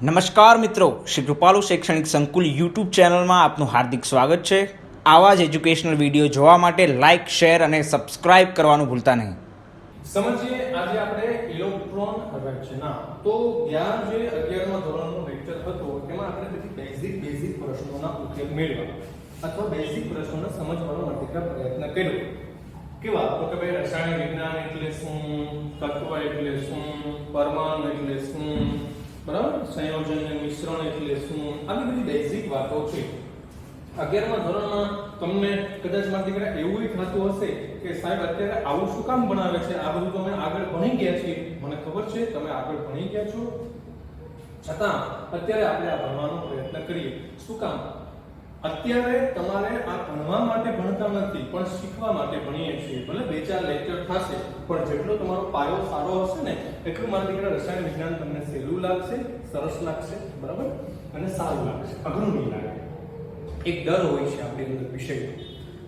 નમસ્કાર મિત્રો, શ્રી કૃપાલુ શૈક્ષણિક સંકુલ યુટ્યુબ ચેનલમાં આપનું હાર્દિક સ્વાગત છે। આવા જ એજ્યુકેશનલ વિડીયો જોવા માટે લાઇક, શેર અને સબસ્ક્રાઇબ કરવાનું ભૂલતા નહીં। સમજીએ આજે આપણે ઇલેક્ટ્રોન રચના તો જ્ઞાન જે 11મા ધોરણનું લેક્ચર હતો એમાં આપણે બધી બેઝિક પ્રશ્નોના ઉકેલ મેળવ્યા અથવા બેઝિક પ્રશ્નોને સમજવાનો માટેનો પ્રયત્ન કર્યો। કેવા તો કે ભાઈ રસાયણ વિજ્ઞાન એટલે શું, તત્વ એટલે શું, પરમાણુ એટલે શું, બરાબર, સંયોજન અને મિશ્રણ એટલે શું, આવી બધી બેઝિક વાતો છે। 11મા ધોરણમાં તમને કદાચ મારા દીકરા એવું થતું હશે કે સાહેબ અત્યારે આવું શું કામ ભણાવે છે, આ બધું તમે આગળ ભણી ગયા છીએ, મને ખબર છે તમે આગળ ભણી ગયા છો, છતાં અત્યારે આપણે આ ભણવાનો પ્રયત્ન કરીએ। શું કામ? અત્યારે તમારે આ ભણવા માટે ભણતા નથી પણ શીખવા માટે ભણીએ છીએ। ભલે 2-4 લેક્ચર થશે પણ જેટલો તમારો પાયો સારો હશે ને એટલું મારા દીકરા રસાયણ વિજ્ઞાન તમને સહેલું લાગશે, સરસ લાગશે, બરાબર, અને સારું લાગશે, અઘરું નહીં લાગે। એક ડર હોય છે આપણી અંદર વિષયનો।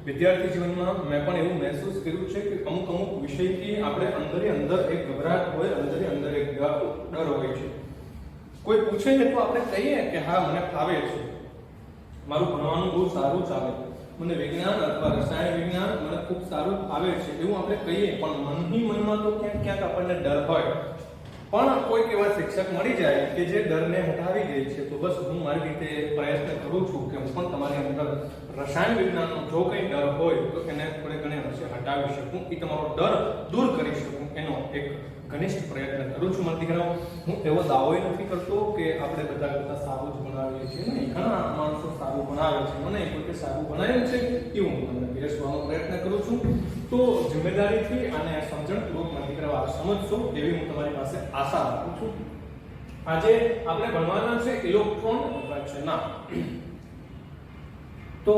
વિદ્યાર્થી જીવનમાં મેં પણ એવું મહેસૂસ કર્યું છે કે અમુક વિષયથી આપણે અંદર એક ગભરાટ હોય, અંદર એક ડર હોય છે। કોઈ પૂછે છે તો આપણે કહીએ કે હા મને ફાવે છે, મારું ભણવાનું બહુ સારું ચાલે, મને વિજ્ઞાન અથવા રસાયણ વિજ્ઞાન મને ખૂબ સારું ફાવે છે એવું આપણે કહીએ, પણ મનની મનમાં તો ક્યાંક આપણને ડર હોય। પણ કોઈક એવા શિક્ષક મળી જાય કે જે ડરને હટાવી દે છે, તો બસ હું મારી રીતે પ્રયત્ન કરું છું કે હું પણ તમારી અંદર રસાયણ વિજ્ઞાનનો જો કંઈ ડર હોય તો એને થોડે ઘણે અંશે હટાવી શકું, એ તમારો ડર દૂર કરી શકું, એનો એક ઘનિષ્ઠ પ્રયત્ન કરું છું મારા દીકરાઓ। હું એવો દાવો નથી કરતો કે આપણે બધા સારું જ ભણાવીએ છીએ, નહીં, ઘણા માણસો સારું ભણાવે છે, મને કોઈ સારું ભણાવ્યું છે એવું હું તમને પીરસવાનો પ્રયત્ન કરું છું। તો જિમ્મેદારીથી અને સમજણપૂર્વક મારા દીકરાઓ આ સમજશો એવી હું તમારી પાસે આશા રાખું છું। આજે આપણે ભણવાના છે ઇલેક્ટ્રોન રચના। તો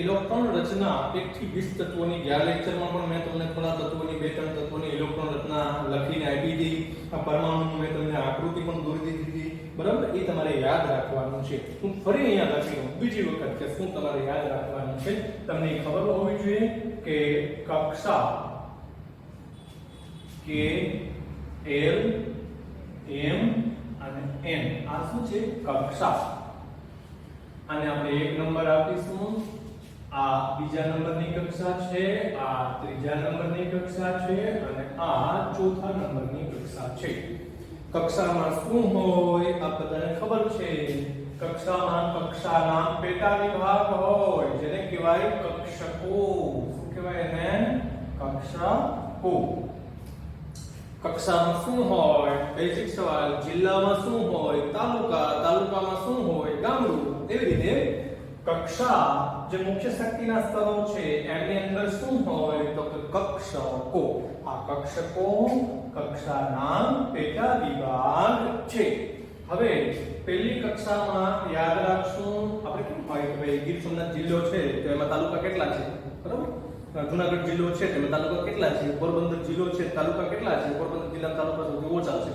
ઇલેક્ટ્રોન રચના 1 થી 20 તત્વોની, ગયા લેક્ચરમાં પણ મેં તમને થોડા તત્વોની 2-3 તત્વોની ઇલેક્ટ્રોન રચના લખીને આપી હતી, આ પરમાણુની મેં તમને આકૃતિ પણ દોરી દીધી, બરાબર, એ તમારે યાદ રાખવાનું છે। હું ફરી અહીંયા લખી દઉં બીજી વખત કે શું તમારે યાદ રાખવાનું છે। તમને ખબર હોવી જોઈએ કે કક્ષા કે L M અને N આ શું છે? કક્ષા। આને આપણે 1 નંબર આપીશું, આ બીજા નંબરની કક્ષા છે, આ ત્રીજા નંબરની કક્ષા છે અને આ ચોથા નંબરની કક્ષા છે। કક્ષામાં શું હોય આ બધાને ખબર છે। કક્ષામાં કક્ષાના પેટા વિભાગ હોય જેને કહેવાય કક્ષકો। શું કહેવાય એને? કક્ષકો। કક્ષામાં શું હોય? બેઝિક સવાલ। જિલ્લામાં શું હોય? તાલુકા। તાલુકામાં શું હોય? ગામડું। એવી રીતે કક્ષા જે મુખ્ય શક્તિના સ્તરો છે એની અંદર શું હોય? તો કે કક્ષકો। આ કક્ષકો કક્ષાના પેટા વિભાગ છે। હવે પહેલી કક્ષામાં યાદ રાખશું આપણે કેમ હોય કે ભાઈ ગીર સોમનાથ જિલ્લો છે તો એમાં તાલુકા કેટલા છે, બરાબર, જુનાગઢ જિલ્લો છે તેમાં તાલુકા કેટલા છે, પોરબંદર જિલ્લો છે તાલુકા કેટલા છે, પોરબંદર જિલ્લાના તાલુકા સૌથી ઓછા છે,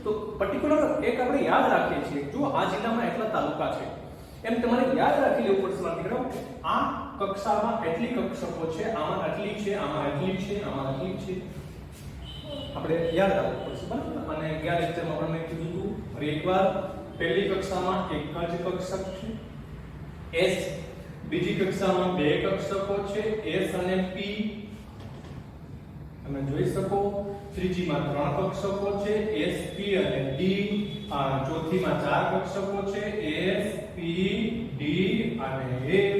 તો પર્ટિક્યુલર એક આપણે યાદ રાખીએ છીએ જો આ જિલ્લામાં એટલા તાલુકા છે એમ તમારે યાદ રાખી લેવું પડશે મારા દીકરાઓ। આ કક્ષામાં એટલી કક્ષકો છે, આમાં આટલી છે, આમાં આટલી છે, આમાં આટલી છે, આપણે યાદ રાખવું પડશે, બરાબર। અને ગયા લેક્ચરમાં પણ મેં કીધું હતું ફરી એકવાર, પહેલી કક્ષામાં એક જ કક્ષક છે S, બીજી કક્ષામાં 2 કક્ષકો છે S અને P, તમે જોઈ શકો, ત્રીજીમાં 3 કક્ષકો છે S, P અને D, ચોથીમાં 4 કક્ષકો છે S, P, D અને F।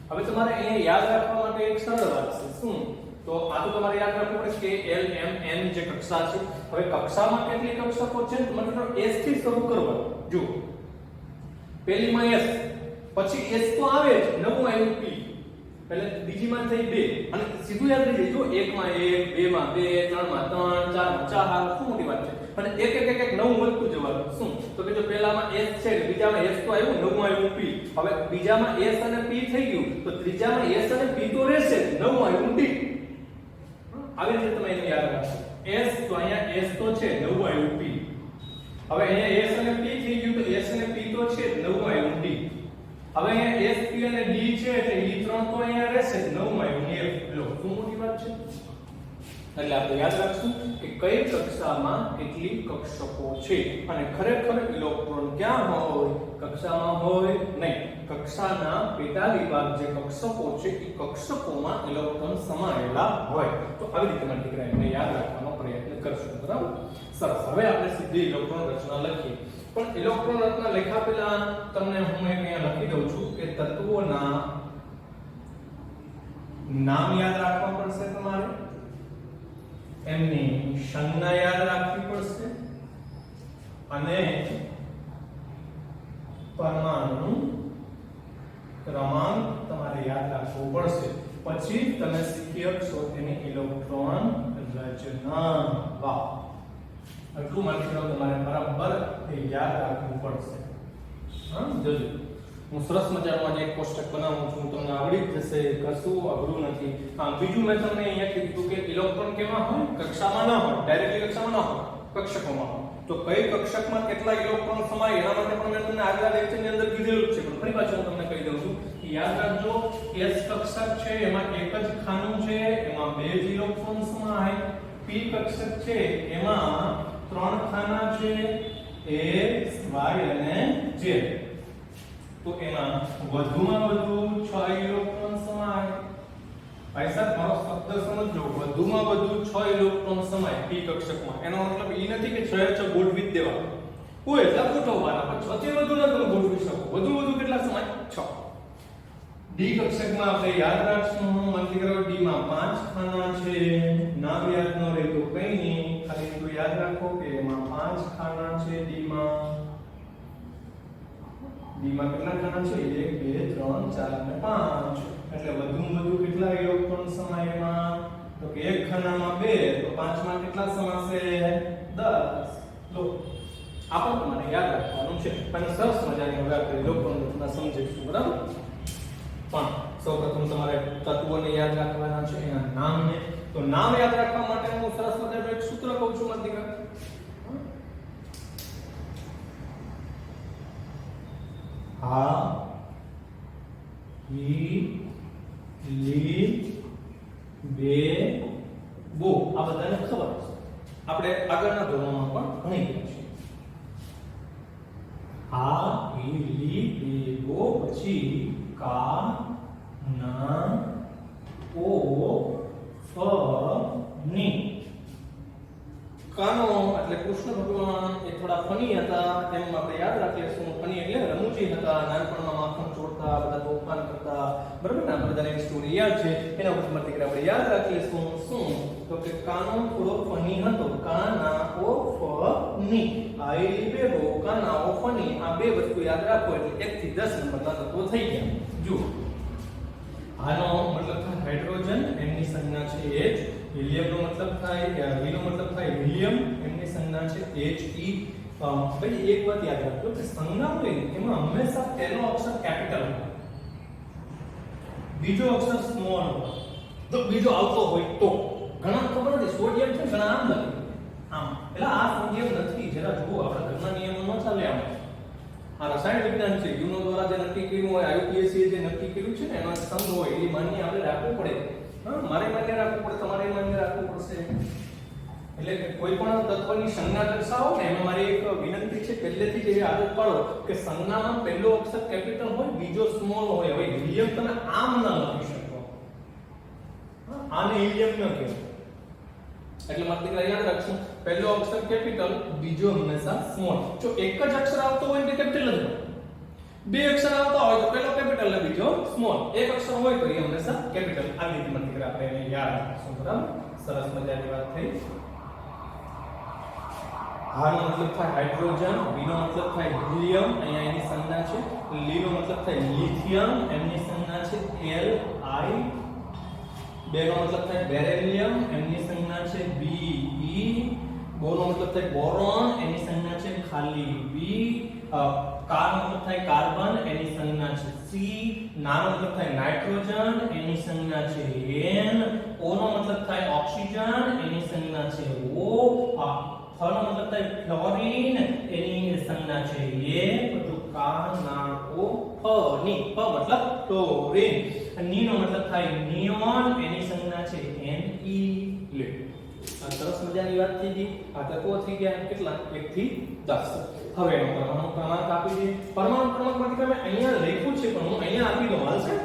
હવે તમારે અહીંયા યાદ રાખવા માટે એક સરળ વાત છે, શું? તો આ તો તમારે યાદ રાખવું પડે કે L M N જે કક્ષા છે। હવે કક્ષામાં કેટલી કક્ષકો છે? મતલબ S થી શરૂ કરવાનું। જો પહેલીમાં S, પછી S તો આવે જ, નવું આવ્યું P, એટલે બીજીમાં થઈ 2 અને સીધું યાદ રહી જાય, જો 1 માં 1, 2 માં 2, 3 માં 3, 4 માં 4, શું મોટી વાત છે, અને એક નવું વધતું જવાનું। શું? તો કે જો પહેલામાં S છે એટલે બીજામાં S તો આવ્યું, નવું આવ્યું P, હવે બીજામાં S અને P થઈ ગયું તો ત્રીજામાં S અને P તો રહેશે, નવું આવ્યું D। આવી રીતે તમે એને યાદ રાખો। S તો અહીંયા S તો છે, નવું આવ્યું P, હવે અહીંયા S અને P થઈ ગયું તો S અને P તો છે, નવું આવ્યું D, હવે અહીંયા S, P અને D છે એટલે E3 તો અહીંયા રહેશે, નવું આવ્યું F। લો શું મોટી વાત છે। એટલે આપણે યાદ રાખશું કે કઈ કક્ષામાં કેટલી કક્ષકો છે અને ખરેખર ઇલેક્ટ્રોન ક્યાં હોય? કક્ષામાં હોય નહીં. કક્ષાના પેટા વિભાગ જે કક્ષકો છે એ કક્ષકોમાં ઇલેક્ટ્રોન સમાયેલા હોય. તો આવી રીતે મારા દીકરા એમને યાદ રાખવાનો પ્રયત્ન કરશું. બરાબર? સરસ. હવે આપણે સીધી ઇલેક્ટ્રોન રચના લખીએ. પણ ઇલેક્ટ્રોન રચના લખ્યા પહેલા તમને હું અહીંયા લખી દઉં છું કે તત્વોના નામ યાદ રાખવા પડશે તમારે, એમની સંજ્ઞા યાદ રાખવી પડશે અને પરમાણુ ક્રમાંક તમારે યાદ રાખવો પડશે. પછી તમે શીખી શકશો તેની ઇલેક્ટ્રોન રચના. વાહ, આટલું માત્ર તમારે બરાબર યાદ રાખવું પડશે. હા, જોજો હું સરસ મજાનું એક કોષ્ટક બનાવું છું, તમને આવડી જ જશે, કશું અઘરું નથી. હા, બીજું મેં તમને અહીંયા કીધું કે ઇલેક્ટ્રોન કેમાં હોય? કક્ષામાં ના હોય, ડાયરેક્ટલી કક્ષામાં ના હોય, કક્ષકોમાં હોય. તો કઈ કક્ષકમાં કેટલા ઇલેક્ટ્રોન સમાય એના માટે પણ મેં તમને આગલા લેક્ચરની અંદર કીધેલું જ છે, પણ ફરી પાછું હું તમને કહી દઉં છું. યાદ રાખજો, S કક્ષક છે એમાં એક જ ખાનું છે, એમાં 2 જ ઇલેક્ટ્રોન સમાય. P કક્ષક છે એમાં 3 ખાના છે, X, Y અને Z. તો એમાં વધુમાં વધુ 6 ઇલેક્ટ્રોન સમાય. ભાઈ સાહેબ મારો શબ્દ સમજો, વધુમાં વધુ 6 ઇલેક્ટ્રોન સમાય p કક્ષકમાં. એનો મતલબ એ નથી કે 6 ગોઠવી જ દેવા, કોઈ એટલા ગોઠવવાના, પણ 6 થી વધુ ન તમે ગોઠવી શકો. વધુ વધુ કેટલા સમાય? 6. d કક્ષકમાં આપણે યાદ રાખશું, માની કરો d માં 5 ખાના છે. નામ યાદ ન રહે તો કઈ નહીં, ખાલી એટલું યાદ રાખો કે એમાં 5 ખાના છે. d માં કેટલા ખાના છે? 1 2 3 4 અને 5. એટલે વધુમાં વધુ કેટલા ઇલેક્ટ્રોન સમાય એમાં? તો કે એક ખાનામાં 2, તો 5 માં કેટલા સમાશે? 10. લો, આ પણ તમારે યાદ રાખવાનું છે. અને સરસ મજાની હવે આપણે ઇલેક્ટ્રોન રચના સમજીશું. બરાબર? પણ સૌપ્રથમ તમારે તત્વોને યાદ રાખવાના છે, એના નામને. તો નામ યાદ રાખવા માટે હું સરસ મજાનું એક સૂત્ર કહું છું મારા દીકરા. હા, ઈ, લી, બે, બો. આ બધાને ખબર છે, આપણે આગળના ધોરણોમાં પણ ભણી ગયા છીએ. હા, ઈ, લી, બે, બો, પછી કા, ના, ઓ, ફ, ની. કાનો એટલે કૃષ્ણ ભગવાન એ થોડા ફની હતા, એમ આપણે યાદ રાખીએ છીએ. ફની એટલે રમૂજી હતા, નાનપણમાં માખણ ચોરતા, બધા તોફાન કરતા. બરાબર ને? આપણે બધાને સ્ટોરી યાદ છે, એના ઉપર આપણે યાદ રાખીએ શું તો કે કાનો થોડો ફની હતો. કાના ઓ ફ ની. આઈ બે બો, કાના ઓ ફની. આ બે વસ્તુ યાદ રાખો એટલે 1 થી 10 નંબરના તત્વો થઈ ગયા. જુઓ, આનો મતલબ થાય હાઇડ્રોજન, એમની સંજ્ઞા છે H. હિલિયમ નો મતલબ થાય હીનો મતલબ થાય હિલિયમ, એમની સંજ્ઞા છે He. ભાઈ એક વાત યાદ રાખજો કે સંજ્ઞા હોય એમાં હંમેશા પહેલો અક્ષર કેપિટલ હોય, બીજો અક્ષર સ્મોલ હોય. તો બીજો આવતો હોય તો ઘણા ખબર નથી, સોડિયમ છે ઘણા આમ લખે આમ, એટલે આ સોડિયમ નથી. જરા જુઓ, આપણા ઘરના નિયમો ન ચાલે આમ. આ રસાયણ વિજ્ઞાન છે, યુનો દ્વારા જે નક્કી કર્યું હોય, IUPAC જે નક્કી કર્યું છે ને એનો સંગ હોય, એ માન્ય આપણે રાખવું પડે. હા, મારે માન્ય રાખવું પડે, તમારે માન્ય રાખવું પડશે. એટલે કે કોઈ પણ તત્વની સંજ્ઞા દર્શાવો ને એમાં મારી એક વિનંતી છે, પહેલેથી જ એ આદત પાડો કે સંજ્ઞામાં પહેલો અક્ષર કેપિટલ હોય, બીજો સ્મોલ હોય. હવે હિલિયમ તમે આમ ન લખી શકો, આને હિલિયમ ન કહેવાય. એટલે મારે દીકરા યાદ રાખશું, પહેલો અક્ષર કેપિટલ, બીજો હંમેશા સ્મોલ. જો એક જ અક્ષર આવતો હોય તો કેપિટલ જ હોય, બે અક્ષર આવતા હોય તો પહેલો કેપિટલ ને બીજો સ્મોલ. એક અક્ષર હોય તો એ હંમેશા કેપિટલ. આ રીતે મારે દીકરા આપણે એને યાદ રાખશું. બરાબર? સરસ મજાની વાત થઈ. હાનો મતલબ થાય હાઇડ્રોજન, બીનો મતલબ થાય હિલિયમ, અહીંયા એની સંજ્ઞા છે. લીનો મતલબ થાય લિથિયમ, એમની સંજ્ઞા છે Li. બેનો મતલબ થાય બેરિલિયમ, એમની સંજ્ઞા છે Be. બોનો મતલબ થાય બોરોન, એની સંજ્ઞા છે ખાલી B. નો મતલબ થાય કાર્બન, એની સંજ્ઞા છે C. નાનો મતલબ થાય નાઇટ્રોજન, એની સંજ્ઞા છે N. O નો મતલબ થાય ઓક્સિજન, એની સંજ્ઞા છે O. ફ નો મતલબ થાય ફ્લોરિન, એની સંજ્ઞા છે A. તો કા ના ઓ ફ ની. ફ મતલબ ક્લોરીન. ની નો મતલબ થાય નિયોન, એની સંજ્ઞા છે Ne. લે, આ સરસ મજાની વાત થઈ ગઈ. આ તત્વો થઈ ગયા કેટલા? 1 થી 10. હવે એનો પરમાણુ ક્રમાંક આપી દઈએ. પરમાણુ ક્રમાંકમાંથી તમે અહીંયા લખ્યું છે પણ હું અહીંયા આપી દઉં, હાલશે?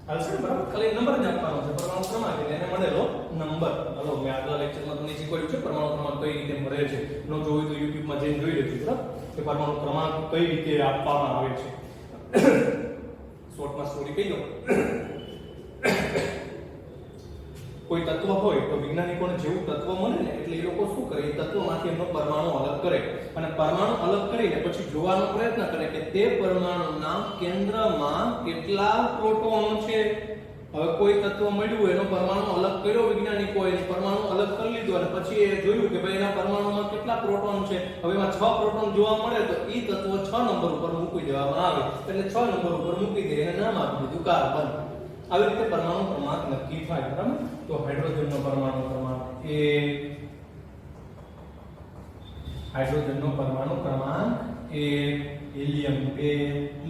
હાલશે ને? બરાબર, ખાલી નંબર જ આપવાનો છે. પરમાણુ ક્રમાંક એટલે એને મળેલો નંબર. હાલો, મેં આગલા લેક્ચરમાં તમને શીખવાડ્યું છે પરમાણુ ક્રમાંક કઈ રીતે મળે છે. નો જોયું તો YouTube માં જઈને જોઈ લેજો, બરાબર, કે પરમાણુ ક્રમાંક કઈ રીતે આપવામાં આવે છે. શોર્ટમાં સ્ટોરી કહી દઉં. કોઈ તત્વ હોય તો વૈજ્ઞાનિકોને જેવું તત્વ મળે ને એટલે એ લોકો શું કરે, એ તત્વમાંથી એમનો પરમાણુ અલગ કરે અને પરમાણુ અલગ કરીને પછી જોવાનો પ્રયત્ન કરે કે તે પરમાણુના કેન્દ્રમાં કેટલા પ્રોટોન છે. હવે કોઈ તત્વ મળ્યું, એનો પરમાણુ અલગ કર્યો વૈજ્ઞાનિકોએ, પરમાણુ અલગ કરી લીધો અને પછી એ જોયું કે ભાઈ એના પરમાણુમાં કેટલા પ્રોટોન છે. હવે એમાં 6 પ્રોટોન જોવા મળે તો એ તત્વ 6 નંબર ઉપર મૂકી દેવામાં આવે. એટલે 6 નંબર ઉપર મૂકી દે, એને નામ આપી દીધું કાર્બન. આવી રીતે પરમાણુ ક્રમાંક નક્કી થાય, બરાબર. તો હાઇડ્રોજનનો પરમાણુ ક્રમાંક 1, હાઇડ્રોજનનો પરમાણુ ક્રમાંક 1, helium 2,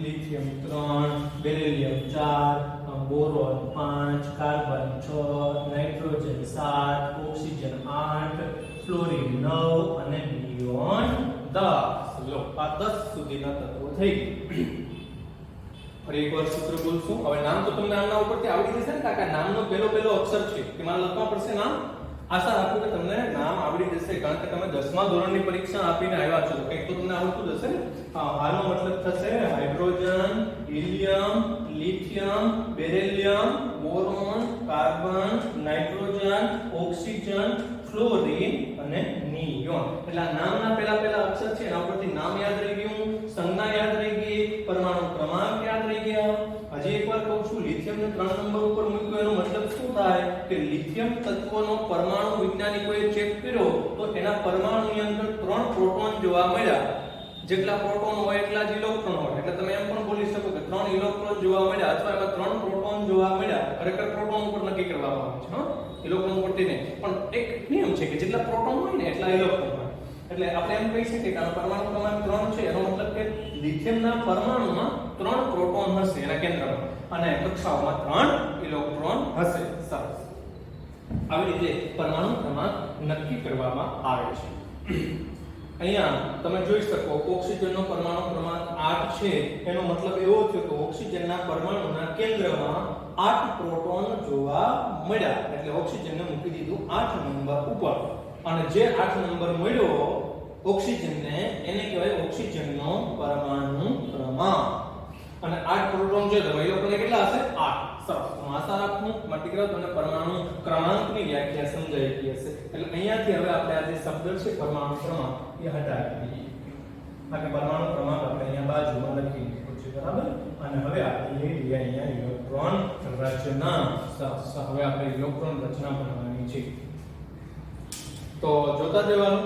lithium 3, beryllium 4, boron 5, carbon 6, nitrogen 7, oxygen 8, fluorine 9 અને નિયોન 10. લો, આ 10 સુધીના તત્વો થઈ ગયા. ફરી એકવાર સૂત્ર બોલશું. હવે નામ તો તમને આના ઉપરથી આવડી જશે ને, કાકા નામનો પહેલો અક્ષર છે કે મારે લખવા પડશે નામ. આશા રાખું કે તમને નામ આવડી જશે, કારણ કે તમે 10મા ધોરણની પરીક્ષા આપીને આવ્યા છો, કંઈક તો તમને આવડતું જશે ને. આનો મતલબ થશે hydrogen, helium, lithium, beryllium, boron, carbon, nitrogen, oxygen, fluorine અને નિયોન. એટલે આ નામના પહેલા અક્ષર છે, એના ઉપરથી નામ યાદ રહી ગયું, સંજ્ઞા યાદ રહી ગઈ, પરમાણુ ક્રમાંક યાદ રહી ગયા. હજી એકવાર કહું છું, લિથિયમને 3 નંબર ઉપર મૂક્યો એનો મતલબ શું થાય કે લિથિયમ તત્વનો પરમાણુ વૈજ્ઞાનિકોએ ચેક કર્યો તો એના પરમાણુની અંદર 3 પ્રોટોન જોવા મળ્યા. જેટલા પ્રોટોન હોય એટલા જ ઇલેક્ટ્રોન હોય. એટલે તમે એમ પણ બોલી શકો કે 3 ઇલેક્ટ્રોન જોવા મળ્યા અથવા એમાં 3 પ્રોટોન જોવા મળ્યા. ખરેખર પ્રોટોન ઉપર નક્કી કરવામાં આવે છે, હા, ઇલેક્ટ્રોન ઉપરથી નહીં. પણ એક નિયમ છે કે જેટલા પ્રોટોન હોય ને એટલા ઇલેક્ટ્રોન હોય. એટલે આપણે એમ કહી શકીએ કે આ પરમાણુ ક્રમાંક 3 છે, એનો મતલબ કે લિથિયમના પરમાણુમાં 3 પ્રોટોન હશે એના કેન્દ્રમાં અને કક્ષાઓમાં 3 ઇલેક્ટ્રોન હશે. સરસ. આવી રીતે પરમાણુ ક્રમાંક નક્કી કરવામાં આવે છે. અહીંયા તમે જોઈ શકો ઓક્સિજનનો પરમાણુ ક્રમાંક 8 છે. એનો મતલબ એવો થયો કે ઓક્સિજનના પરમાણુના કેન્દ્રમાં 8 પ્રોટોન જોવા મળ્યા. એટલે ઓક્સિજનને મૂકી દીધું 8 નંબર ઉપર અને જે 8 નંબર મળ્યો ઓક્સિજનને એને કહેવાય ઓક્સિજનનો પરમાણુ ક્રમાંક. અને 8 પ્રોટોન છે તો એ લોકોને કેટલા હશે? 8. સરસ. હું આશા રાખું માટી કરો તમને પરમાણુ ક્રમાંકની વ્યાખ્યા સમજાઈ ગઈ હશે. એટલે અહીંયાથી હવે આપણે આ જે શબ્દ છે પરમાણુ ક્રમાંક એ હટાવી દઈએ. બાકી પરમાણુ ક્રમાંક આપણે અહીંયા બાજુમાં લખી દીધું છે, બરાબર. અને હવે આપણે લઈ લઈએ અહીંયા ઇલેક્ટ્રોન રચના. સરસ. હવે આપણે ઇલેક્ટ્રોન રચના ભણવાની છે. તો જોતા જવાનું.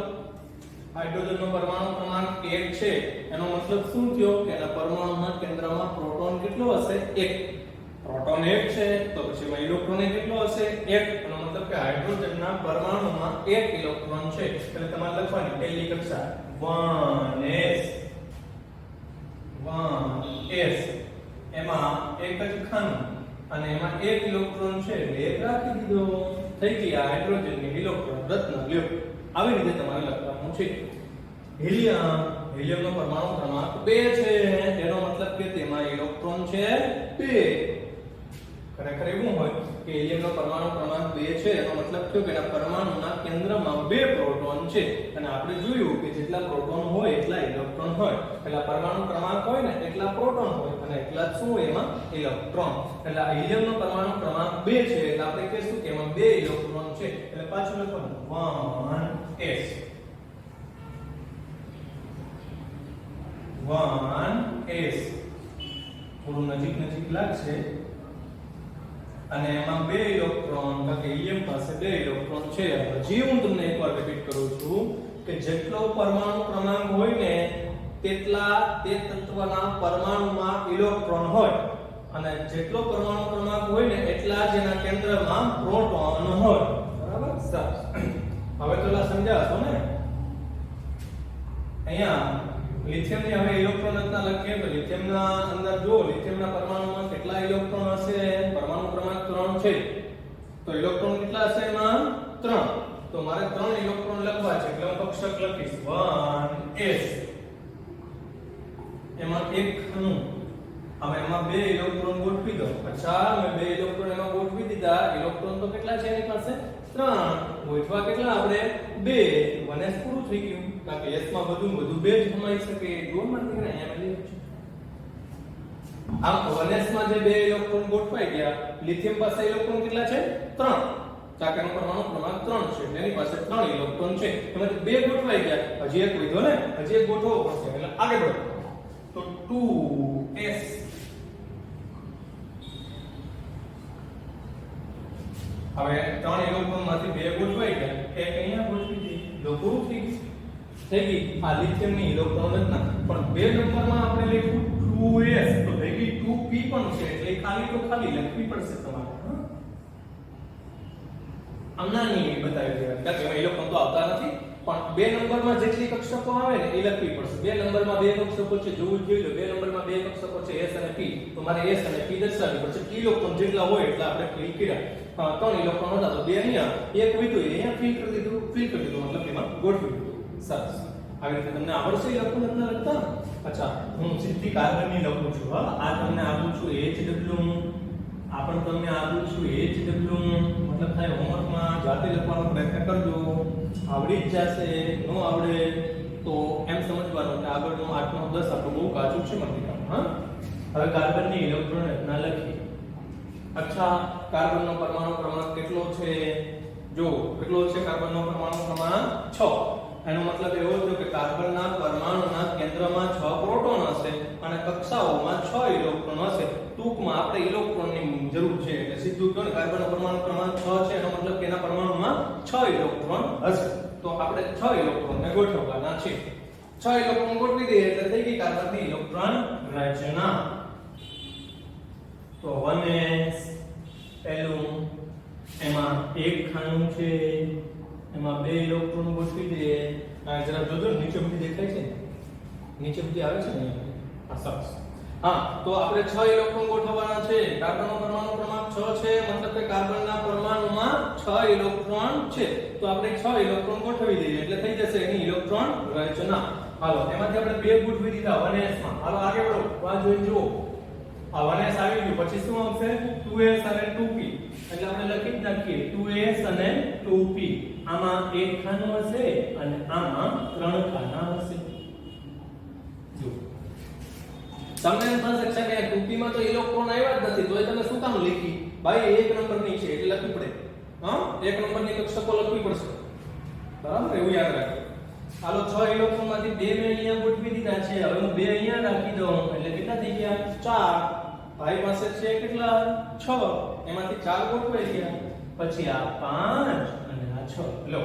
હાઇડ્રોજનનો પરમાણુ ક્રમાંક 1 છે. એનો મતલબ શું થયો કે એના પરમાણુના કેન્દ્રમાં પ્રોટોન કેટલો હશે? 1. પ્રોટોન 1 છે તો પછી એમાં ઇલેક્ટ્રોન કેટલો હશે? 1. એનો મતલબ કે હાઇડ્રોજનના પરમાણુમાં 1 ઇલેક્ટ્રોન છે. એટલે તમારે લખવાની પહેલી કક્ષા 1s 1s એમાં એક જ ખાનું અને એમાં 1 ઇલેક્ટ્રોન છે એટલે 1 રાખી દીધો. થઈ ગઈ આ હાઇડ્રોજનની ઇલેક્ટ્રોન રચના. લ્યો, આવી રીતે તમારે લખવાનું છે. હિલિયમનો પરમાણુ ક્રમાંક 2 છે. એનો મતલબ કે તેમાં ઇલેક્ટ્રોન છે 2. ખરેખર એવું હોય કે હિલિયમનો પરમાણુ ક્રમાંક 2 છે એનો મતલબ થયો કે એના પરમાણુના કેન્દ્રમાં 2 પ્રોટોન છે અને આપણે જોયું કે જેટલા પ્રોટોન હોય એટલા ઇલેક્ટ્રોન હોય. એટલે પરમાણુ ક્રમાંક હોય ને એટલા પ્રોટોન હોય અને એટલા જ શું હોય એમાં ઇલેક્ટ્રોન. એટલે આ હિલિયમનો પરમાણુ ક્રમાંક 2 છે એટલે આપણે કહીશું કે એમાં 2 ઇલેક્ટ્રોન છે. એટલે પાછું લખવાનું 1s 1s. થોડું નજીક લાગશે અને એમાં 2 ઇલેક્ટ્રોન કારણ કે હિલિયમ પાસે 2 ઇલેક્ટ્રોન છે. હજી હું તમને એકવાર રિપીટ કરું છું કે જેટલો પરમાણુ ક્રમાંક હોય ને તેટલા તે તત્વના પરમાણુમાં ઇલેક્ટ્રોન હોય અને જેટલો પરમાણુ ક્રમાંક હોય ને એટલા જ એના કેન્દ્રમાં પ્રોટોન હોય. બરાબર. સરસ. હવે તો સમજાશો ને. અહીંયા લિથિયમની હવે ઇલેક્ટ્રોન રચના લખીએ તો લિથિયમના અંદર જો લિથિયમના પરમાણુમાં કેટલા ઇલેક્ટ્રોન હશે? પરમાણુ ક્રમાંક 3 છે તો ઇલેક્ટ્રોન કેટલા હશે એમાં? 3. તો મારે 3 ઇલેક્ટ્રોન લખવા છે એટલે હું કક્ષક લખીશ 1s એમાં એક ખાનું, હવે એમાં 2 ઇલેક્ટ્રોન ગોઠવી દો. અચ્છા, મેં 2 ઇલેક્ટ્રોન એમાં ગોઠવી દીધા. ઇલેક્ટ્રોન તો કેટલા છે એની પાસે? 3. ગોઠવા કેટલા આપણે? 2. 1s પૂરું થઈ ગયું. કારણ કે s માં બધું 2 જ સમાઈ શકે. જો મારી દીકરા અહીંયા લઈ છે. આમ 1s માં જે 2 ઇલેક્ટ્રોન ગોઠવાઈ ગયા, લિથિયમ પાસે ઇલેક્ટ્રોન કેટલા છે? 3. ચાકાનું પરમાણુ ક્રમાંક 3 છે. એની પાસે 3 ઇલેક્ટ્રોન છે. એમાંથી 2 ગોઠવાઈ ગયા. હજી એક વધ્યો ને? હજી એક ગોઠવવો પડશે. એટલે આગળ વધો. તો 2s. હવે 3 ઇલેક્ટ્રોન માંથી 2 ગોઠવાઈ ગયા. એક અહીંયા ગોઠવી દે. લો પૂરું થઈ ગયું. થઈ ગઈ આ લિથિયમ ની ઇલેક્ટ્રોન રચના. પણ 2 નંબરમાં આપણે લખ્યું 2s, તો ભેગી 2p પણ છે. એટલે ખાલી તો ખાલી લખવી પડશે તમારે. આમનાની બતાવી દેવાની. કારણ કે એમાં ઇલેક્ટ્રોન તો આવતા નથી. પણ 2 નંબરમાં જેટલી કક્ષકો આવે ને એ લખવી પડશે. 2 નંબરમાં 2 કક્ષકો છે, જોવું જોઈ લો. 2 નંબરમાં 2 કક્ષકો છે, s અને p. તો મારે s અને p દર્શાવવી પડશે. ઇલેક્ટ્રોન જેટલા હોય એટલા આપણે ફિલ કર્યા. 3 ઇલેક્ટ્રોન હતા તો 2 અહીંયા, એક વિધું અહીંયા ફિલ કરી દીધું. મતલબ એમાં ગોઠવી દીધું. સરસ. આવી રીતે તમને આવડશે ઇલેક્ટ્રોન રચના લખતા? અચ્છા, હું સીધી કાર્બનની લખું છું. હા, આ તમને આપું છું HW, આ પણ તમને આપું છું HW. મતલબ થાય હોમવર્કમાં જાતે લખવાનો પ્રયત્ન કરજો. આવડી જ જશે. ન આવડે તો એમ સમજવાનું કે આગળનું 8 9 10 આપણું બહુ કાચું છે મતલબ. હા, હવે કાર્બનની ઇલેક્ટ્રોન રચના લખી. અચ્છા, કાર્બનનો પરમાણુ ક્રમાંક કેટલો છે? જો કેટલો છે કાર્બનનો પરમાણુ ક્રમાંક? 6. એનો મતલબ એવો થયો કે કાર્બનના પરમાણુના કેન્દ્રમાં 6 પ્રોટોન હશે અને કક્ષાઓમાં 6 ઇલેક્ટ્રોન હશે. ટૂંકમાં આપણે ઇલેક્ટ્રોનની જરૂર છે. એટલે સીધું કહો ને કાર્બનનો પરમાણુ ક્રમાંક 6 છે, એનો મતલબ કે એના પરમાણુમાં 6 ઇલેક્ટ્રોન હશે. તો આપણે 6 ઇલેક્ટ્રોનને ગોઠવવાના છે. 6 ઇલેક્ટ્રોન ગોઠવી દઈએ એટલે થઈ ગઈ કાર્બનની ઇલેક્ટ્રોન રચના. તો 1s પહેલું, એમાં એક ખાનું છે, એમાં 2 ઇલેક્ટ્રોન ગોઠવી દે. આ જરા જોજો નીચે બધી દેખાય છે ને? નીચે બધી આવે છે ને? આ સરસ. હા, તો આપણે 6 ઇલેક્ટ્રોન ગોઠવવાના છે. કાર્બનનો પરમાણુ ક્રમાંક 6 છે, મતલબ કે કાર્બનના પરમાણુમાં 6 ઇલેક્ટ્રોન છે. તો આપણે 6 ઇલેક્ટ્રોન ગોઠવી દઈએ એટલે થઈ જશે એની ઇલેક્ટ્રોન રચના. હાલો, એમાંથી આપણે 2 ગોઠવી દીધા 1s માં. હાલો આગળ વધો. આ જોઈ જુઓ. આ 1s આવી ગયું. પછી શું આવશે? 2s અને 2p. એટલે આપણે લખી જ નાખીએ 2s અને 2p. આમાં એક ખાનું હશે અને આમાં 3 ખાના હશે. જો તમને એમ થશે કે 2p માં તો ઇલેક્ટ્રોન આવ્યા જ નથી, તોય તમે શું કામ લખી? ભાઈ 1 નંબરની છે એટલે લખવી પડે. હા, 1 નંબરની કક્ષકો લખવી પડશે. બરાબર, એવું યાદ રાખજો. હાલો, 6 ઇલેક્ટ્રોન માંથી 2 મેં અહીંયા ગોઠવી દીધા છે. હવે હું 2 અહીંયા રાખી દઉં એટલે કેટલા થઈ ગયા? 4. ભાઈ પાસે છે કેટલા? 6. એમાંથી 4 ગોઠવાઈ ગયા. પછી આ 5 અને આ 6. લો,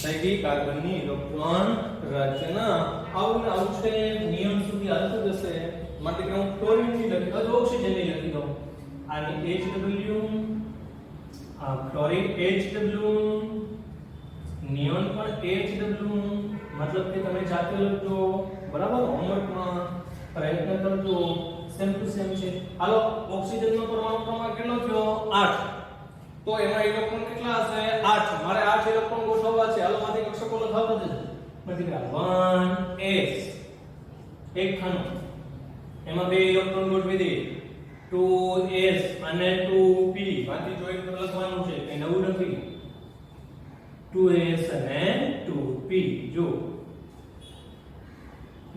થઈ ગઈ કાર્બનની ઇલેક્ટ્રોન રચના. આવું છે. નિયમ સુધી હાલતું જશે. માટે કે હું ક્લોરીન ની લખી દઉં, ઓક્સિજન ની લખી દઉં. આની HW, આ ક્લોરીન HW, નિયોન પણ HW. મતલબ કે તમે જાતે લખજો. બરાબર, હોમવર્કમાં પ્રયત્ન કરજો. સેમ ટુ સેમ છે. હાલો, ઓક્સિજનનો પરમાણુ ક્રમાંક કેટલો થયો? 8. તો એમાં ઇલેક્ટ્રોન કેટલા હશે? 8. મારે 8 ઇલેક્ટ્રોન ગોઠવવા છે. હાલો, માંથી કક્ષકો લખાવતા જજો. બધી 1s, એક ખાનું, એમાં 2 ઇલેક્ટ્રોન ગોઠવી દે. 2s અને 2p. માંથી જોઈન્ટ લખવાનું છે, એ નવું નથી. 2s અને 2p. જો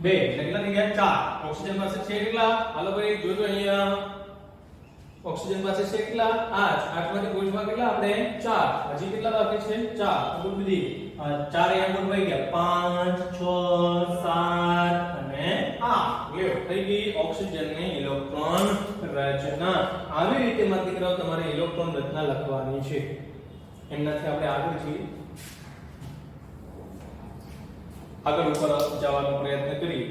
2 કેટલા થઈ ગયા? 4. ઓક્સિજન પાસે છે કેટલા? હાલો ભાઈ જોજો અહીંયા. ઓક્સિજન પાસે છે કેટલા? 8. 8 માંથી ગોઠવા કેટલા આપણે? 4. હજી કેટલા બાકી છે? 4. ગોઠવી દઈએ. 4 અહીંયા ગોઠવાઈ ગયા. 5 6 7 અને 8. લ્યો, થઈ ગઈ ઓક્સિજનની ઇલેક્ટ્રોન રચના. આવી રીતે માં દીકરાઓ તમારે ઇલેક્ટ્રોન રચના લખવાની છે. એમનાથી આપણે આગળ છીએ. આગળ ઉપર જવાનો પ્રયત્ન કરીએ.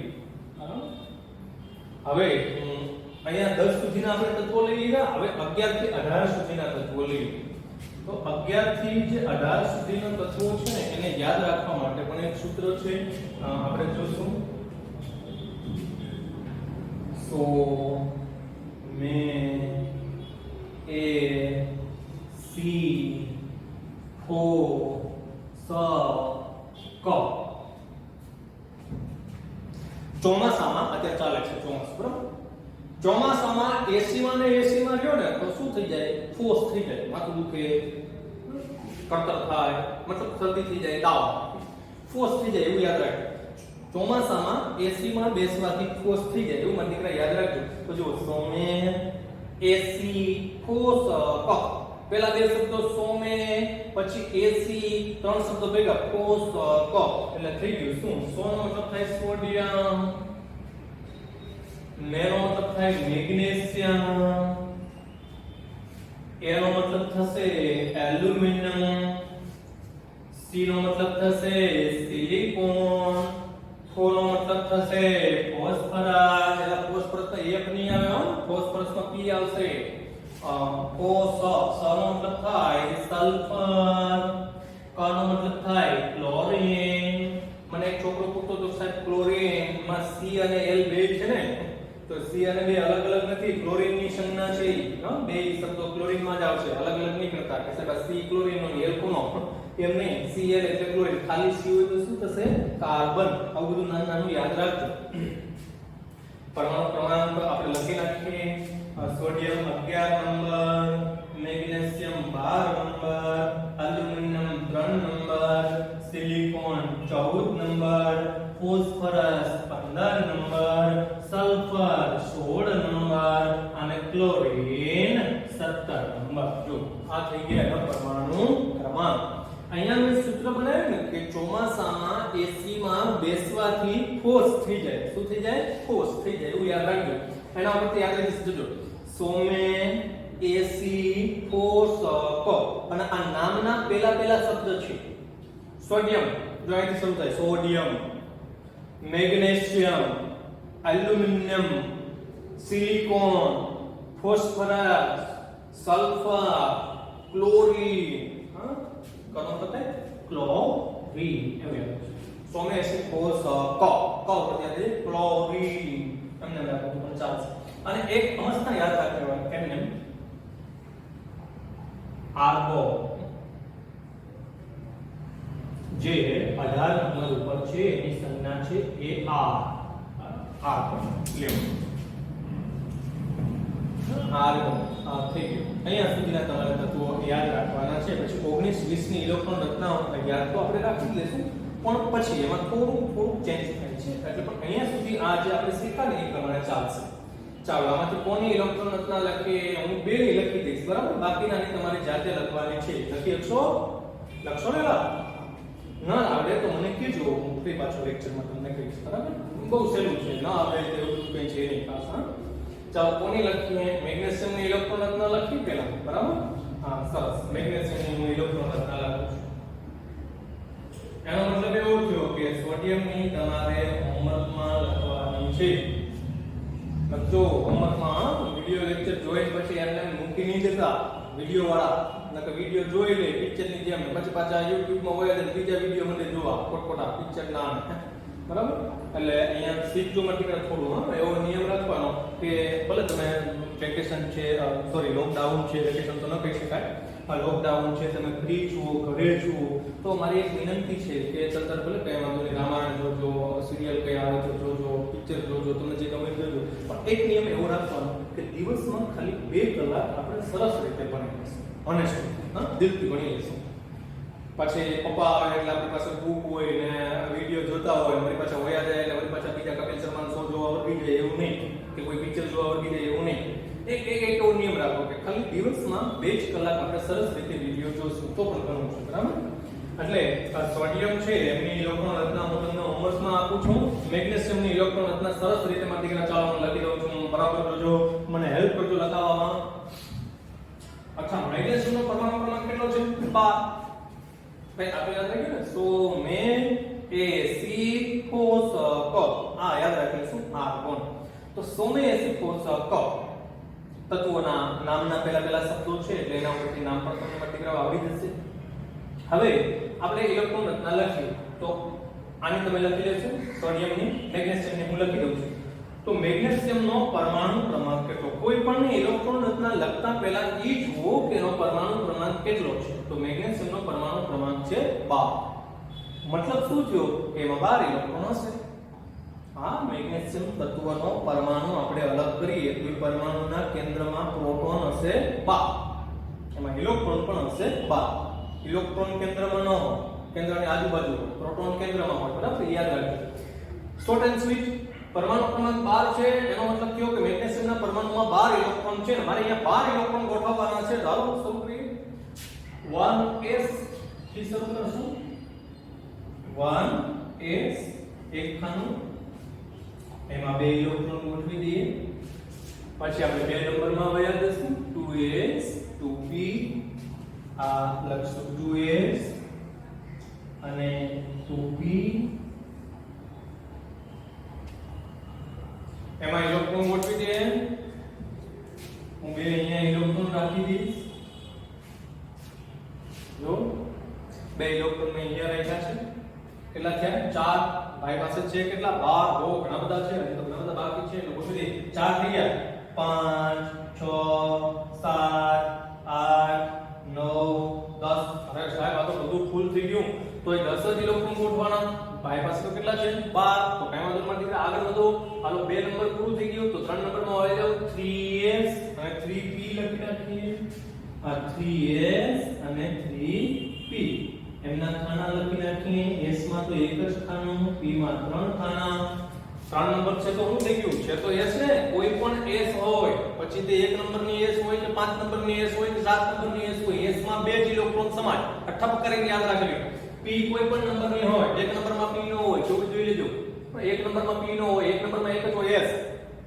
હવે અહીંયા 10 સુધીના આપણે તત્વો લઈ લીધા. હવે 11 થી 18 સુધીના તત્વો લઈએ. તો 11 થી જે 18 સુધીના તત્વો છે ને એને યાદ રાખવા માટે પણ એક સૂત્ર છે. આપણે જોશું. સો મે એ સી ફો સ ક. ચોમાસા ચોમાસામાં અત્યારે ચાલે છે ચોમાસું, બરાબર? ચોમાસામાં એસી માં રહ્યો ને તો શું થઈ જાય? ફોસ થઈ જાય, માથું દુખે, કળતર થાય, મતલબ શરદી થઈ જાય, તાવ, ફોસ થઈ જાય, એવું યાદ રાખજો. ચોમાસામાં એસી માં બેસવાથી ફોસ થઈ જાય એવું મને દીકરા યાદ રાખજો. તો જો સોમે, એસી, ફોસ, કફ. પહેલા બે શબ્દો સોમે, પછી એસી, ત્રણ શબ્દો ભેગા ફોસ, કફ. એટલે થઈ ગયું શું? સોનો મતલબ થાય સોડિયમ, મેનો મતલબ થાય મેગ્નેશિયમ, એનો મતલબ થશે એલ્યુમિનિયમ, સી નો મતલબ થશે સિલિકોન, ફોનો મતલબ થશે ફોસ્ફરસ. એટલે ફોસ્ફરસ તો એક નહીં આવે હો, ફોસ્ફરસ માં પી આવશે. ફોસ, સ નો મતલબ થાય સલ્ફર, ક નો મતલબ થાય ક્લોરીન. મને એક છોકરો પૂછતો તો સાહેબ ક્લોરીન માં સી અને એલ બે છે ને, તો સી અને બે અલગ અલગ નથી, ક્લોરીન ની સંજ્ઞા છે. બે શબ્દો ક્લોરીન માં જ આવશે, અલગ અલગ નહીં કરતા કે સાહેબ સી ક્લોરીન નો એલ કોનો, એમ નહીં. Cl એટલે ક્લોરીન, ખાલી C હોય તો શું થશે? કાર્બન. આવું બધું નાનું નાનું યાદ રાખજો. પરમાણુ ક્રમાંક આપણે લખી નાખીએ. Sodium 11 number, magnesium 12 number, aluminium 3 number, silicon 14 number, phosphorus 15 number, sulphur 16 number અને ક્લોરીન 17 નંબર. જો આ થઈ ગયા પરમાણુ ક્રમાંક. અહીંયા મેં સૂત્ર બનાવ્યું ને કે ચોમાસામાં એસી માં બેસવાથી ફોર્સ થઈ જાય. શું થઈ જાય? ફોર્સ થઈ જાય, એવું યાદ રાખજો. એના ઉપરથી યાદ રાખી જજો. સોમે, એસી, ફોર્સ, ક. અને આ નામના પહેલા શબ્દ છે સોડિયમ. જો અહીંથી શરૂ થાય sodium, magnesium, aluminium, silicon, phosphorus, sulphur, chlorine. કનો પતે ક્લોરીન. એવું સોમે, એસી, ફોર્સ, ક. ક પછી ક્લોરીન. તમને લાગે પણ ચાલશે. અને એક અમસ્તા યાદ રાખવાનું કેમને આર્ગો જે 18 નંબર ઉપર છે એની સંજ્ઞા છે આર્ગો. લેવો આર્ગો. થઈ ગયું. અહીંયા સુધીના તમારે તત્વો યાદ રાખવાના છે. પછી 19 20 ની ઇલેક્ટ્રોન રચનાઓ યાદ તો આપણે રાખી લેશું, પણ પછી એમાં થોડું ચેન્જ થાય છે. એટલે પણ અહીંયા સુધી આ જે આપણે શીખ્યા ને એ પ્રમાણે ચાલશે. ચાલો આમાંથી કોની ઇલેક્ટ્રોન રચના લખીએ? હું બે ની લખી દઈશ, બરાબર? બાકીનાની તમારે જાતે લખવાની છે. લખી લખશો ને? ના આવડે તો મને કહેજો, હું ફરી પાછો લેક્ચરમાં તમને કહીશ, બરાબર? બહુ સહેલું છે, ના આવડે તેવું કંઈ છે નહીં ખાસ. હા, ચાલો કોની લખીએ? મેગ્નેશિયમ ની ઇલેક્ટ્રોન રચના લખી પહેલા, બરાબર? હા સરસ. મેગ્નેશિયમ ની હું ઇલેક્ટ્રોન રચના લખું છું. એનો મતલબ એવો થયો કે સોડિયમ ની તમારે હોમવર્કમાં લખવાની છે. લખજો હોમવર્કમાં. વિડિયો લેક્ચર જોઈને પછી એમને મૂકી નહીં દેતા વિડિયો વાળા, નકર વિડિયો જોઈ લે પિક્ચર ની જેમ, પછી પાછા YouTube માં હોય એટલે બીજા વિડિયો મને જોવા ખોટા પિક્ચર ના. બરાબર? એટલે અહીંયા શીખજો માટે થોડું. હા, એવો નિયમ રાખવાનો કે ભલે તમે વેકેશન છે, સોરી લોકડાઉન છે, વેકેશન તો ન કહી શકાય, લોકડાઉન છે, તમે ફ્રી છો, ઘરે છો, તો મારી એક વિનંતી છે કે તરત ભલે કઈ વાંધો નહીં, રામાયણ જોજો, સિરિયલ કઈ આવે તો જોજો, પિક્ચર જોજો, તમને જે ગમે જોજો, પણ એક નિયમ એવો રાખવાનો કે દિવસમાં ખાલી 2 કલાક આપણે સરસ રીતે ભણી લઈશું. ઓનેસ્ટલી, હા, દિલથી ભણી લઈશું. પછી પપ્પા આવે એટલે આપણી પાસે બુક હોય ને વિડિયો જોતા હોય, મારી પાસે હોયા જાય એટલે મારી પાસે બીજા કપિલ શર્મા શો જોવા વળગી જાય એવું નહીં, કે કોઈ પિક્ચર જોવા વળગી જાય એવું નહીં. એક એવો નિયમ રાખો કે ખાલી દિવસમાં 2 જ કલાક આપણે સરસ રીતે વિડિયો જોશું તો પણ ઘણું છે, બરાબર? એટલે આ સોડિયમ છે એમની ઇલેક્ટ્રોન રચના હું તમને હોમવર્કમાં આપું છું. મેગ્નેશિયમની ઇલેક્ટ્રોન રચના સરસ રીતે મારી દીકરા ચાલો હું લખી દઉં છું, બરાબર કરજો, મને હેલ્પ કરજો લખાવવામાં. અચ્છા, મેગ્નેશિયમનો પરમાણુ ક્રમાંક કેટલો છે? 12. ભાઈ આપણે યાદ રાખ્યું ને, સો મે એસી ફોસ ક. આ યાદ રાખીશું આર્ગોન. તો સોમે એસી ફોસ ક તત્વોના નામના પહેલા શબ્દો છે એટલે એના ઉપરથી નામ પણ તમને મારી દીકરા આવડી જશે. હવે આપણે ઇલેક્ટ્રોન રચના લખીએ તો આની તમે લખી લેશો, સોડિયમની, મેગ્નેશિયમની હું લખી દઉં છું. તો મેગ્નેશિયમનો પરમાણુ ક્રમાંક કેટલો? કોઈ પણ ઇલેક્ટ્રોન રચના લખતા પહેલા એ જુઓ કે એનો પરમાણુ ક્રમાંક કેટલો છે. તો મેગ્નેશિયમનો પરમાણુ ક્રમાંક છે 12. મતલબ શું થયો કે એમાં 12 ઇલેક્ટ્રોન હશે. આ મેગ્નેશિયમ તત્વનો પરમાણુ આપણે અલગ કરીએ તો એ પરમાણુના કેન્દ્રમાં પ્રોટોન હશે 12. એમાં ઇલેક્ટ્રોન પણ હશે 12. ઇલેક્ટ્રોન કેન્દ્રમાં ન હોય, કેન્દ્રની આજુબાજુ હોય, પ્રોટોન કેન્દ્રમાં હોય. બરાબર, યાદ રાખજો. શોર્ટ એન્ડ સ્વીટ, પરમાણુ ક્રમાંક 12 છે એનો મતલબ થયો કે મેગ્નેશિયમના પરમાણુમાં 12 ઇલેક્ટ્રોન છે. મારે અહીંયા 12 ઇલેક્ટ્રોન ગોઠવવાના છે. ચાલો શરૂ કરીએ. 1s થી શરૂ કરશું. 1s એક ખાનું, એમાં 2 ઇલેક્ટ્રોન ગોઠવી દઈએ. પછી આપણે 2 નંબરમાં વયા જશું. 2s 2p, આ લખશું 2s અને 2p. એમાં ઇલેક્ટ્રોન ગોઠવી દઈએ. હું 2 અહીંયા ઇલેક્ટ્રોન રાખી દઈશ. જો 2 ઇલેક્ટ્રોન મેં અહીંયા રાખ્યા છે. કેટલા થયા? 4. ભાઈ પાસે છે કેટલા? 12. ઓ ઘણા બધા છે, હજી તો ઘણા બધા બાકી છે. એટલે ગોઠવી દઈએ. 4 થઈ ગયા. 5 6 7 8 9 10. અરે સાહેબ, આ તો બધું ફૂલ થઈ ગયું. તો એ 10 જ ઇલેક્ટ્રોન ગોઠવવાના. ભાઈ પાસે તો કેટલા છે? 12. તો કઈ વાંધો નથી, આગળ વધો. હાલો 2 નંબર પૂરું થઈ ગયું. તો 3 નંબરમાં આવી જાવ. 3s અને 3p લખી નાખીએ. આ 3s અને 3p એમના ખાના લખી નાખીએ. s માં તો એક જ ખાનું, p માં 3 ખાના. 3 નંબર છે તો શું થઈ ગયું? છે તો s ને. કોઈ પણ s હોય, પછી તે 1 નંબરની s હોય કે 5 નંબરની s હોય કે 7 નંબરની s હોય, s માં 2 જ ઇલેક્ટ્રોન સમાન. ઠપ કરીને યાદ રાખજો. p કોઈ પણ નંબરની હોય, 1 નંબરમાં p નો હોય, જો જોઈ લેજો. 1 નંબરમાં p નો હોય, 1 નંબરમાં એક જ હોય s.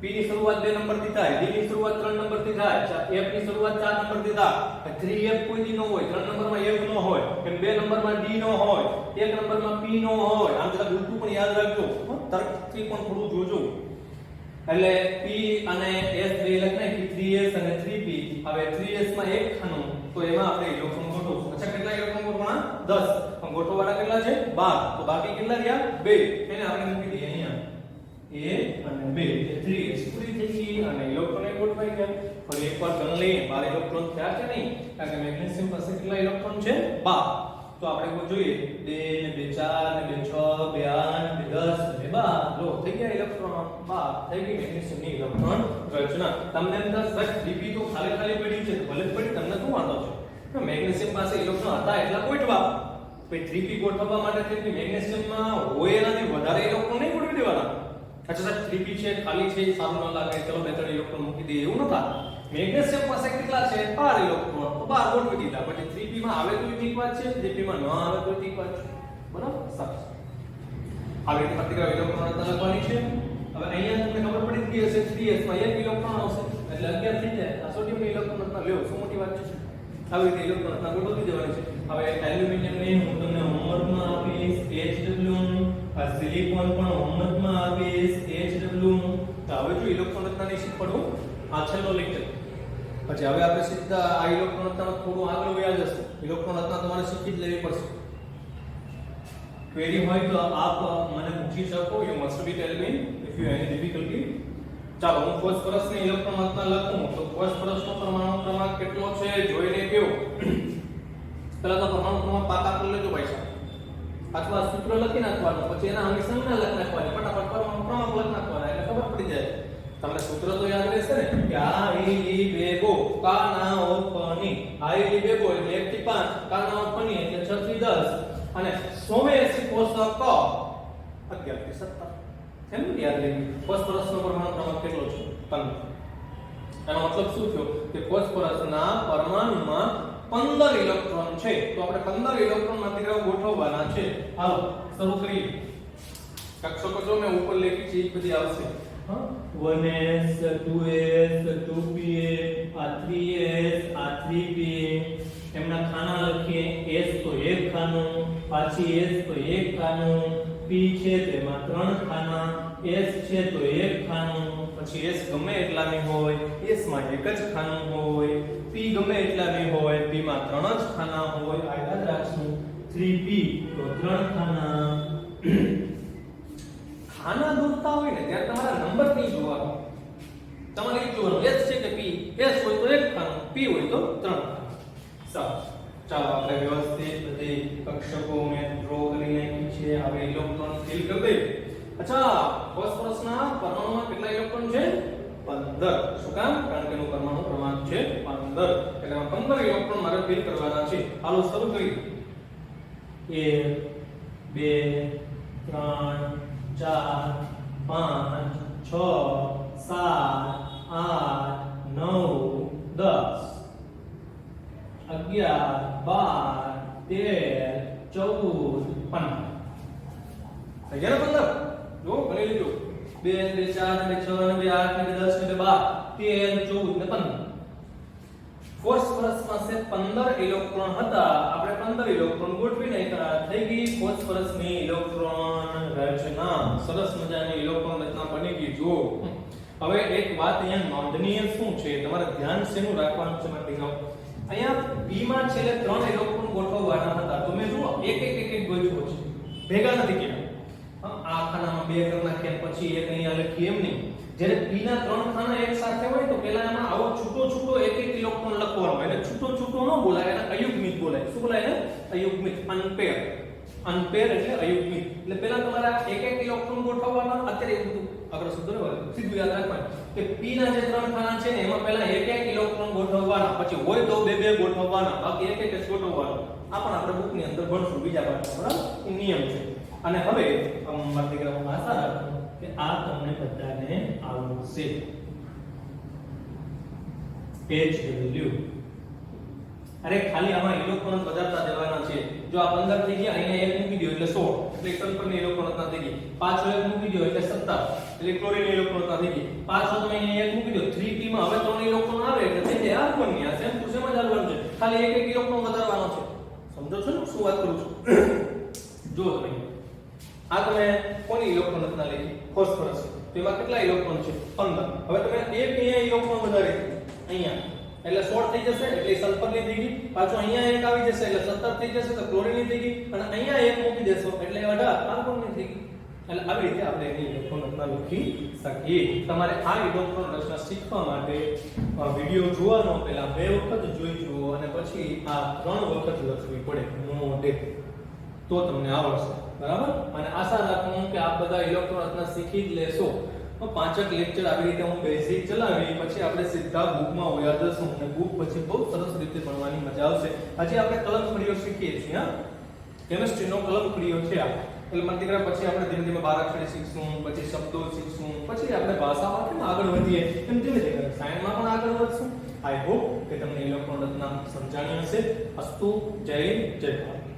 p ની શરૂઆત 2 નંબરથી થાય, d ની શરૂઆત 3 નંબરથી થાય, f ની શરૂઆત 4 નંબરથી થાય. 3f કોઈ દી નો હોય, 3 નંબરમાં f નો હોય, એમ 2 નંબરમાં d નો હોય, 1 નંબરમાં p નો હોય. આમ જરા ઉલટું પણ યાદ રાખજો. તર્કથી પણ થોડું જોજો. એટલે p અને s બે લખ નાખી, 3s અને 3p. હવે 3s માં એક ખાનું, તો એમાં આપણે ઇલેક્ટ્રોન ગોઠવશું. અચ્છા, કેટલા ઇલેક્ટ્રોન ગોઠવવાના? 10. પણ ગોઠવવાના કેટલા છે? 12. તો બાકી કેટલા રહ્યા? 2. એને આપણે મૂકી દઈએ અહીંયા. a અને 2 એ 3s પૂરી થઈ ગઈ અને ઇલેક્ટ્રોન એ ગોઠવાઈ ગયા. ફરી એકવાર ગણ લઈએ. 12 ઇલેક્ટ્રોન થયા કે નહીં? કારણ કે મેગ્નેશિયમ પાસે કેટલા ઇલેક્ટ્રોન છે? 12. તો આપણે જોઈએ 2 2 4 2 6 2 8 2 10 2 12. જો થઈ ગયા ઇલેક્ટ્રોન 12 થઈ ગઈ મેગ્નેશિયમની ઇલેક્ટ્રોન રચના. તમને એમ થશે ડીપી તો ખાલી ખાલી પડી છે, તો ભલે જ પડી, તમને શું વાંધો છે? મેગ્નેશિયમ પાસે ઇલેક્ટ્રોન હતા એટલા ગોઠવા. પછી 3p ગોઠવવા માટે થઈને મેગ્નેશિયમમાં હોય એનાથી વધારે ઇલેક્ટ્રોન નહીં ગોઠવી દેવાના. અચ્છા સર, 3p છે ખાલી છે, સારું ન લાગે, ચલો 2-3 ઇલેક્ટ્રોન મૂકી દઈએ, એવું ન થાય. મેગ્નેશિયમ પાસે કેટલા છે? 12 ઇલેક્ટ્રોન, તો 12 ગોઠવી દીધા. પછી 3p માં આવે તો ઠીક વાત છે, 3p માં ન આવે તો ઠીક વાત છે. બરાબર, સરસ. આવી રીતે પ્રતિક્રિયા ઇલેક્ટ્રોન રચના લખવાની છે. હવે અહીંયા તમને ખબર પડી ગઈ હશે 3s માં એક ઇલેક્ટ્રોન આવશે એટલે 11 થઈ જાય. આ સોડિયમ ઇલેક્ટ્રોન રચના લ્યો, શું મોટી વાત છે? આવી રીતે ઇલેક્ટ્રોન રચના ગોઠવી દેવાની છે. હવે એલ્યુમિનિયમ ને હું તમને હોમવર્કમાં આપીશ, Hw. આ સિલિકોન પણ હોમવર્કમાં આપીશ, Hw. તો હવે જો ઇલેક્ટ્રોન રચનાની શીખવાડું, આ છેલ્લો લેક્ચર. પછી હવે આપણે સીધા આ ઇલેક્ટ્રોન રચનામાં થોડું આગળ વયા જશું. ઇલેક્ટ્રોન રચના તમારે શીખી જ લેવી પડશે. ક્વેરી હોય તો આપ મને પૂછી શકો. You must be tell me if you any difficulty. ચાલો હું ફોસ્ફરસની ઇલેક્ટ્રોન રચના લખું તો ફોસ્ફરસનો પરમાણુ ક્રમાંક કેટલો છે જોઈને કહો. પહેલા તો પરમાણુ ક્રમાંક પાકા કરી લેજો ભાઈ સાહેબ. અથવા સૂત્ર લખી નાખવાનું, પછી એના હમી સંજ્ઞા લખી નાખવાની, ફટાફટ પરમાણુ ક્રમાંક લખી નાખવાના એટલે ખબર પડી જાય. તમને સૂત્ર તો યાદ રહેશે ને કે આઈલી બેગો કાનાઓ પની. આઈલી બેગો એટલે 1 થી 5, કાનાઓ પની એટલે 6 થી 10 અને સોમેશી પોષક 11 થી 17. એમ યાદ રાખી. ફોસ્ફરસનો પરમાણુ ક્રમાંક કેટલો છે? 15. એનો મતલબ શું થયો કે ફોસ્ફરસના પરમાણુમાં 15 ઇલેક્ટ્રોન છે. તો આપણે 15 ઇલેક્ટ્રોન માંથી ગોઠવવાના છે. હાલો શરૂ કરીએ. કક્ષકો જો મેં ઉપર લખી છે એ બધી આવશે. 1s 2s 2p આ 3s આ 3p. એમના ખાના લખીએ. s તો એક ખાનું, પાછી s તો એક ખાનું, p છે તેમાં 3 ખાના, s છે તો એક ખાનું, પછી s ગમે એટલાની હોય, s માં એક જ ખાનું હોય, p ગમે એટલાની હોય, p માં 3 જ ખાના હોય. આ યાદ રાખશું. 3p તો 3 ખાના. ખાના દોરતા હોય ને ત્યારે તમારા નંબર નહીં જોવાનો, તમારે એ જોવાનું s છે કે p. s હોય તો એક ખાનું, p હોય તો 3 ખાના. સારું, ચાલો આપણે વ્યવસ્થિત બધી કક્ષકો મેં ડ્રો કરી નાખી છે. હવે ઇલેક્ટ્રોન ફિલ કરી દઈએ. અચ્છા, ફોસ્ફરસના પરમાણુમાં કેટલા ઇલેક્ટ્રોન છે 15 શું કામ કારણ કે એનું પરમાણુ ક્રમાંક છે 15 એટલે આમાં 15 ઇલેક્ટ્રોન મારે ફિલ કરવાના છે હાલો શરૂ કરી 1 2 3 4 5 6 7 8 9 10 11 12 13 14 15 થઈ ગયા ને 15 જો ગણી લીધું 2 ને 4 ને 6 ને 8 ને 10 ને 12 13 14 ને 15 ફોસ્ફરસ પાસે 15 ઇલેક્ટ્રોન હતા આપણે 15 ઇલેક્ટ્રોન ગોઠવી નાખ્યા થઈ ગઈ ફોસ્ફરસની ઇલેક્ટ્રોન રચના સરસ મજાની ઇલેક્ટ્રોન રચના બની ગઈ જો હવે એક વાત અહીંયા નોંધનીય શું છે તમારે ધ્યાન શેનું રાખવાનું છે મારી દીકરાઓ અહીંયા p માં છેલ્લે 3 ઇલેક્ટ્રોન ગોઠવવાના હતા તો મેં જુઓ એક ગોઠવો છે ભેગા નથી કર્યા આ ખાનામાં 2 કરી નાખ્યા પછી એક અહીંયા લખી એમ નહીં જ્યારે p ના 3 ખાના એક સાથે હોય તો પહેલા એમાં આવો છૂટો એક ઇલેક્ટ્રોન લખવાનો એટલે છૂટો ન બોલાય એને અયુગ્મિત બોલાય શું બોલાય ને અયુગ્મિત અનપેર એટલે અયુગ્મિત એટલે પહેલા તમારે એક ઇલેક્ટ્રોન ગોઠવવાના અત્યારે એવું બધું આગળ સુધરે સીધું યાદ રાખવાનું કે p ના જે 3 ખાના છે ને એમાં પહેલા એક ઇલેક્ટ્રોન ગોઠવવાના પછી હોય તો બે ગોઠવવાના બાકી એક જ ગોઠવવાનો આ પણ આપણે બુકની અંદર ભણશું બીજા પાઠમાં બરાબર એ નિયમ છે અને હવે મારા દીકરાઓ આશા રાખું કે આ તમને બધાને આવડશે HW અરે ખાલી આમાં ઇલેક્ટ્રોન બદલતા દેવાના છે જો આ 15 થઈ ગયા અહીંયા એક મૂકી દો એટલે 16 એટલે સલ્ફરની ઇલેક્ટ્રોન રચના થઈ ગઈ પાછો એક મૂકી દો એટલે 17 એટલે ક્લોરીનની ઇલેક્ટ્રોન રચના થઈ ગઈ પાછો તમે અહીંયા એક મૂકી દો 3p માં હવે 3 ઇલેક્ટ્રોન આવે એટલે થઈ જાય R1 ની આ સેમ ટુ સેમ જ R1 છે ખાલી એક ઇલેક્ટ્રોન વધારવાનો છે સમજો છો ને શું વાત કરું છું જો તમે આ તમે કોની ઇલેક્ટ્રોન રચના લીધી ફોસ્ફરસ તો એમાં કેટલા ઇલેક્ટ્રોન છે 15 હવે તમે એક અહીંયા ઇલેક્ટ્રોન વધારી અહીંયા એટલે 16 થઈ જશે એટલે સલ્ફરની થઈ ગઈ પાછો અહીંયા એક આવી જશે એટલે 17 થઈ જશે તો ક્લોરીનની થઈ ગઈ અને અહીંયા એક મૂકી દેશો એટલે 18 કાર્બનની થઈ ગઈ એટલે આવી રીતે આપણે એની ઇલેક્ટ્રોન રચના લખી શકીએ તમારે આ ઇલેક્ટ્રોન રચના શીખવા માટે વિડિયો જોવાનો પહેલા 2 વખત જોઈ જુઓ અને પછી આ 3 વખત લખવી પડે મોઢે તો તમને આવડશે બરાબર અને આશા રાખું કે આપ બધા ઇલેક્ટ્રોન રચના શીખી જ લેશો 5 લેક્ચર આવી રીતે હું બેઝિક ચલાવી પછી આપણે સીધા બુકમાં વયા જશું અને બુક પછી બહુ સરસ રીતે ભણવાની મજા આવશે હજી આપણે કલમખડીઓ શીખીએ છીએ હા કેમિસ્ટ્રીનો કલમખડીઓ છે આ એટલે મને દીકરા પછી આપણે ધીમે ધીમે બારાક્ષરી શીખશું પછી શબ્દો શીખશું પછી આપણે ભાષામાં કેમ આગળ વધીએ એમ ધીમે ધીમે સાયન્સમાં પણ આગળ વધશું આઈ હોપ કે તમને ઇલેક્ટ્રોન રચના સમજાણી હશે અસ્તુ જય ભારત